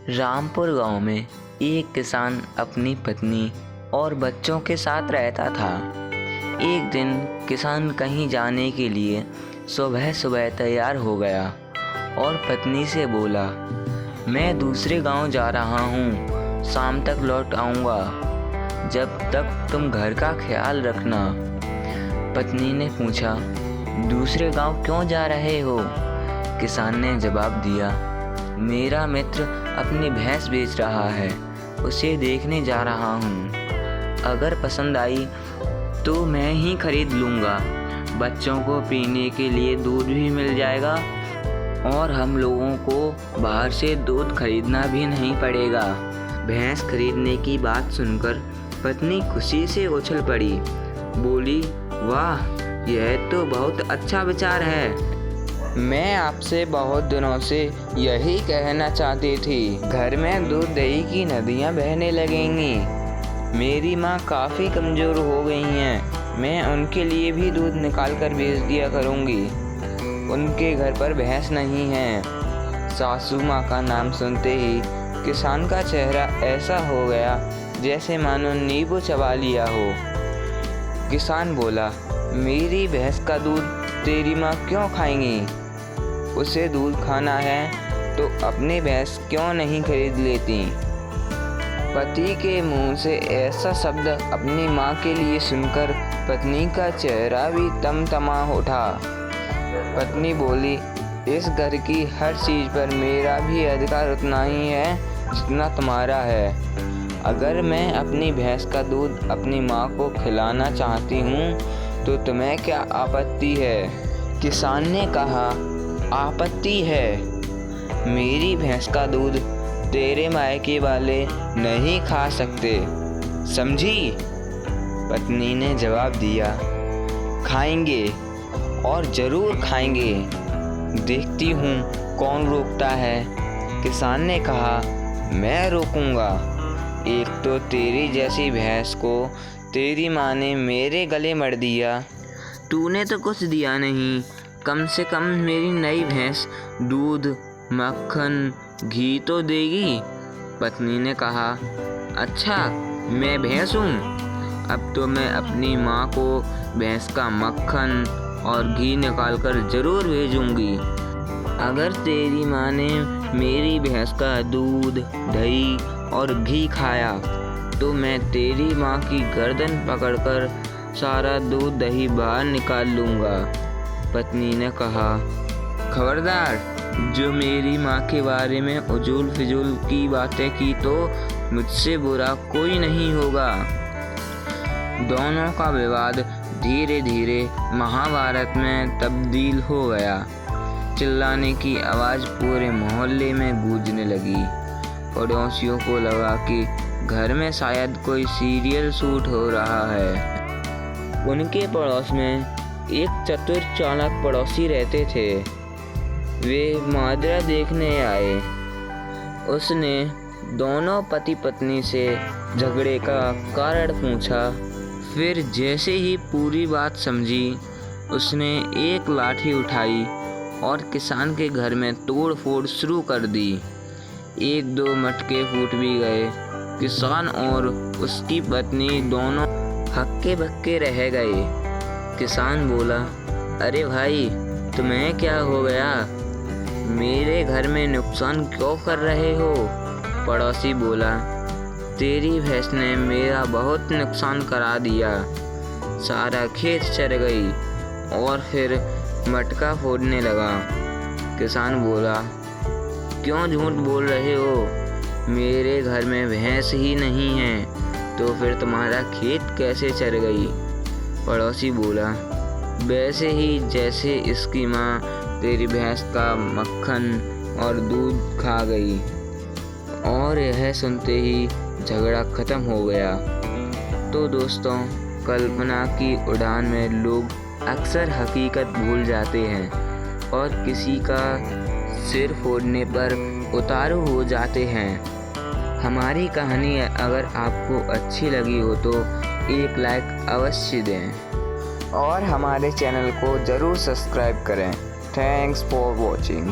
रामपुर गांव में एक किसान अपनी पत्नी और बच्चों के साथ रहता था। एक दिन किसान कहीं जाने के लिए सुबह सुबह तैयार हो गया और पत्नी से बोला, मैं दूसरे गांव जा रहा हूँ, शाम तक लौट आऊँगा, जब तक तुम घर का ख्याल रखना। पत्नी ने पूछा, दूसरे गांव क्यों जा रहे हो? किसान ने जवाब दिया, मेरा मित्र अपनी भैंस बेच रहा है, उसे देखने जा रहा हूँ। अगर पसंद आई तो मैं ही खरीद लूँगा। बच्चों को पीने के लिए दूध भी मिल जाएगा और हम लोगों को बाहर से दूध खरीदना भी नहीं पड़ेगा। भैंस खरीदने की बात सुनकर पत्नी खुशी से उछल पड़ी, बोली, वाह, यह तो बहुत अच्छा विचार है। मैं आपसे बहुत दिनों से यही कहना चाहती थी। घर में दूध दही की नदियाँ बहने लगेंगी। मेरी माँ काफ़ी कमज़ोर हो गई हैं, मैं उनके लिए भी दूध निकाल कर बेच दिया करूँगी। उनके घर पर भैंस नहीं है। सासू माँ का नाम सुनते ही किसान का चेहरा ऐसा हो गया जैसे मानो नींबू चबा लिया हो। किसान बोला, मेरी भैंस का दूध तेरी माँ क्यों खाएंगी? उसे दूध खाना है तो अपनी भैंस क्यों नहीं खरीद लेती? पति के मुंह से ऐसा शब्द अपनी माँ के लिए सुनकर पत्नी का चेहरा भी तमतमा उठा। पत्नी बोली, इस घर की हर चीज़ पर मेरा भी अधिकार उतना ही है जितना तुम्हारा है। अगर मैं अपनी भैंस का दूध अपनी माँ को खिलाना चाहती हूँ तो तुम्हें क्या आपत्ति है? किसान ने कहा, आपत्ति है, मेरी भैंस का दूध तेरे मायके वाले नहीं खा सकते, समझी? पत्नी ने जवाब दिया, खाएंगे और ज़रूर खाएंगे, देखती हूँ कौन रोकता है। किसान ने कहा, मैं रोकूंगा। एक तो तेरी जैसी भैंस को तेरी माँ ने मेरे गले मर दिया, तूने तो कुछ दिया नहीं, कम से कम मेरी नई भैंस दूध, मक्खन, घी तो देगी। पत्नी ने कहा, अच्छा, मैं भैंस हूँ, अब तो मैं अपनी माँ को भैंस का मक्खन और घी निकाल कर ज़रूर भेजूँगी। अगर तेरी माँ ने मेरी भैंस का दूध, दही और घी खाया तो मैं तेरी माँ की गर्दन पकड़कर सारा दूध दही बाहर निकाल लूँगा। पत्नी ने कहा, खबरदार, जो मेरी माँ के बारे में उजूल फिजूल की बातें की तो मुझसे बुरा कोई नहीं होगा। दोनों का विवाद धीरे धीरे महाभारत में तब्दील हो गया। चिल्लाने की आवाज़ पूरे मोहल्ले में गूंजने लगी। पड़ोसियों को लगा कि घर में शायद कोई सीरियल शूट हो रहा है। उनके पड़ोस में एक चतुर चालाक पड़ोसी रहते थे। वे माजरा देखने आए। उसने दोनों पति पत्नी से झगड़े का कारण पूछा। फिर जैसे ही पूरी बात समझी, उसने एक लाठी उठाई और किसान के घर में तोड़ फोड़ शुरू कर दी। एक दो मटके फूट भी गए। किसान और उसकी पत्नी दोनों हक्के बक्के रह गए। किसान बोला, अरे भाई, तुम्हें क्या हो गया? मेरे घर में नुकसान क्यों कर रहे हो? पड़ोसी बोला, तेरी भैंस ने मेरा बहुत नुकसान करा दिया, सारा खेत चर गई और फिर मटका फोड़ने लगा। किसान बोला, क्यों झूठ बोल रहे हो? मेरे घर में भैंस ही नहीं है तो फिर तुम्हारा खेत कैसे चर गई? पड़ोसी बोला, वैसे ही जैसे इसकी माँ तेरी भैंस का मक्खन और दूध खा गई। और यह सुनते ही झगड़ा ख़त्म हो गया। तो दोस्तों, कल्पना की उड़ान में लोग अक्सर हकीकत भूल जाते हैं और किसी का सिर फोड़ने पर उतारू हो जाते हैं। हमारी कहानी अगर आपको अच्छी लगी हो तो एक लाइक अवश्य दें और हमारे चैनल को ज़रूर सब्सक्राइब करें। Thanks for watching.